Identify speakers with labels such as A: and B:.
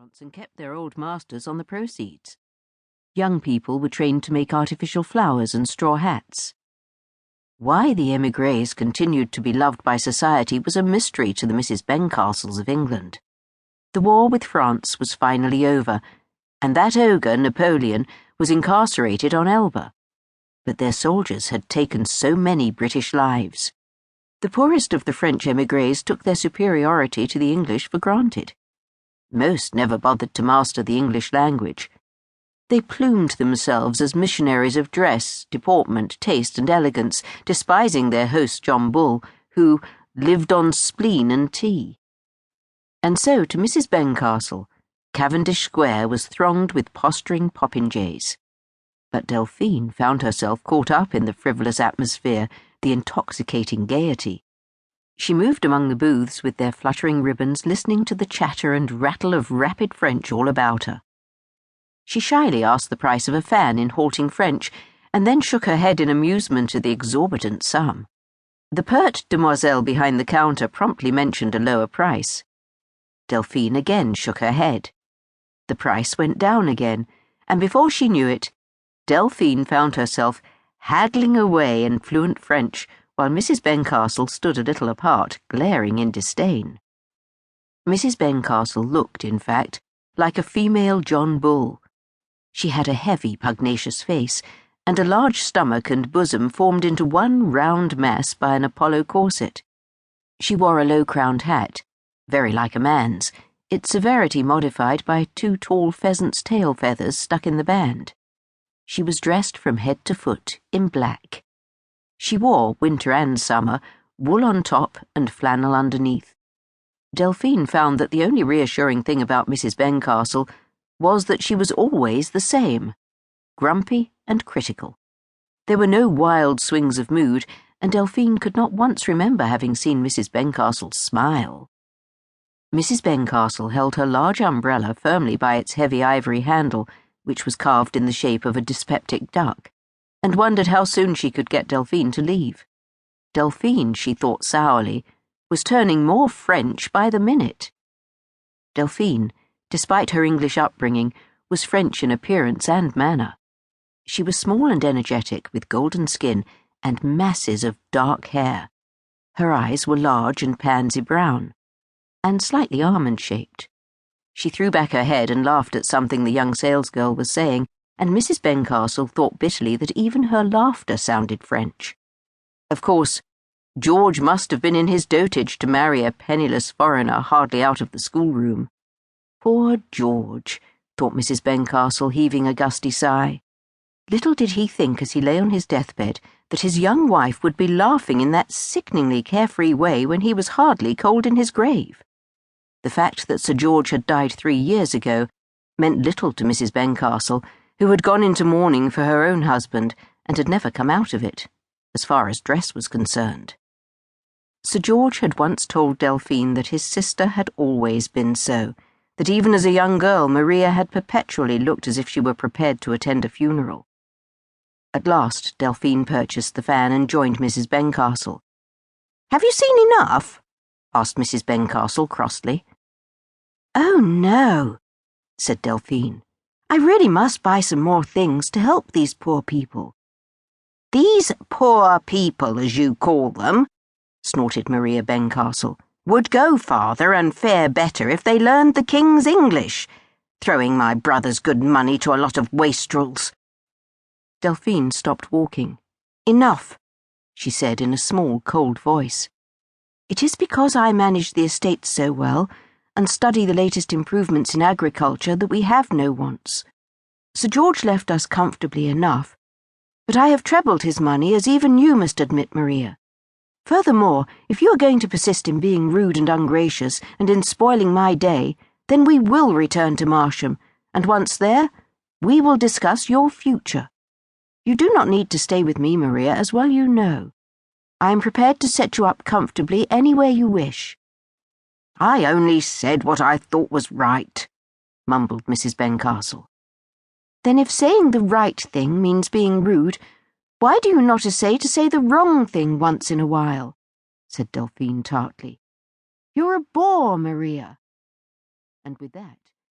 A: restaurants and kept their old masters on the proceeds. Young people were trained to make artificial flowers and straw hats. Why the émigrés continued to be loved by society was a mystery to the Mrs. Bencastles of England. The war with France was finally over, and that ogre, Napoleon, was incarcerated on Elba. But their soldiers had taken so many British lives. The poorest of the French émigrés took their superiority to the English for granted. Most never bothered to master the English language. They plumed themselves as missionaries of dress, deportment, taste, and elegance, despising their host John Bull, who lived on spleen and tea. And so, to Mrs. Bencastle, Cavendish Square was thronged with posturing popinjays. But Delphine found herself caught up in the frivolous atmosphere, the intoxicating gaiety. She moved among the booths with their fluttering ribbons, listening to the chatter and rattle of rapid French all about her. She shyly asked the price of a fan in halting French, and then shook her head in amusement at the exorbitant sum. The pert demoiselle behind the counter promptly mentioned a lower price. Delphine again shook her head. The price went down again, and before she knew it, Delphine found herself haggling away in fluent French, while Mrs. Bencastle stood a little apart, glaring in disdain. Mrs. Bencastle looked, in fact, like a female John Bull. She had a heavy, pugnacious face, and a large stomach and bosom formed into one round mass by an Apollo corset. She wore a low-crowned hat, very like a man's, its severity modified by 2 tall pheasant's tail feathers stuck in the band. She was dressed from head to foot in black. She wore, winter and summer, wool on top and flannel underneath. Delphine found that the only reassuring thing about Mrs. Bencastle was that she was always the same, grumpy and critical. There were no wild swings of mood, and Delphine could not once remember having seen Mrs. Bencastle smile. Mrs. Bencastle held her large umbrella firmly by its heavy ivory handle, which was carved in the shape of a dyspeptic duck, and wondered how soon she could get Delphine to leave. Delphine, she thought sourly, was turning more French by the minute. Delphine, despite her English upbringing, was French in appearance and manner. She was small and energetic, with golden skin and masses of dark hair. Her eyes were large and pansy brown, and slightly almond-shaped. She threw back her head and laughed at something the young salesgirl was saying, and Mrs. Bencastle thought bitterly that even her laughter sounded French. Of course, George must have been in his dotage to marry a penniless foreigner hardly out of the schoolroom. Poor George, thought Mrs. Bencastle, heaving a gusty sigh. Little did he think as he lay on his deathbed that his young wife would be laughing in that sickeningly carefree way when he was hardly cold in his grave. The fact that Sir George had died 3 years ago meant little to Mrs. Bencastle, who had gone into mourning for her own husband and had never come out of it, as far as dress was concerned. Sir George had once told Delphine that his sister had always been so, that even as a young girl Maria had perpetually looked as if she were prepared to attend a funeral. At last Delphine purchased the fan and joined Mrs. Bencastle. "Have you seen enough?" asked Mrs. Bencastle crossly. "Oh, no," said Delphine. "I really must buy some more things to help these poor people." "These poor people, as you call them," snorted Maria Bencastle, "would go farther and fare better if they learned the King's English, throwing my brother's good money to a lot of wastrels." Delphine stopped walking. "Enough," she said in a small, cold voice. "It is because I manage the estate so well and study the latest improvements in agriculture that we have no wants. Sir George left us comfortably enough, but I have trebled his money, as even you must admit, Maria. Furthermore, if you are going to persist in being rude and ungracious and in spoiling my day, then we will return to Marsham, and once there, we will discuss your future. You do not need to stay with me, Maria, as well you know. I am prepared to set you up comfortably anywhere you wish." "I only said what I thought was right," mumbled Mrs. Bencastle. "Then if saying the right thing means being rude, why do you not essay to say the wrong thing once in a while?" said Delphine tartly. "You're a bore, Maria." And with that,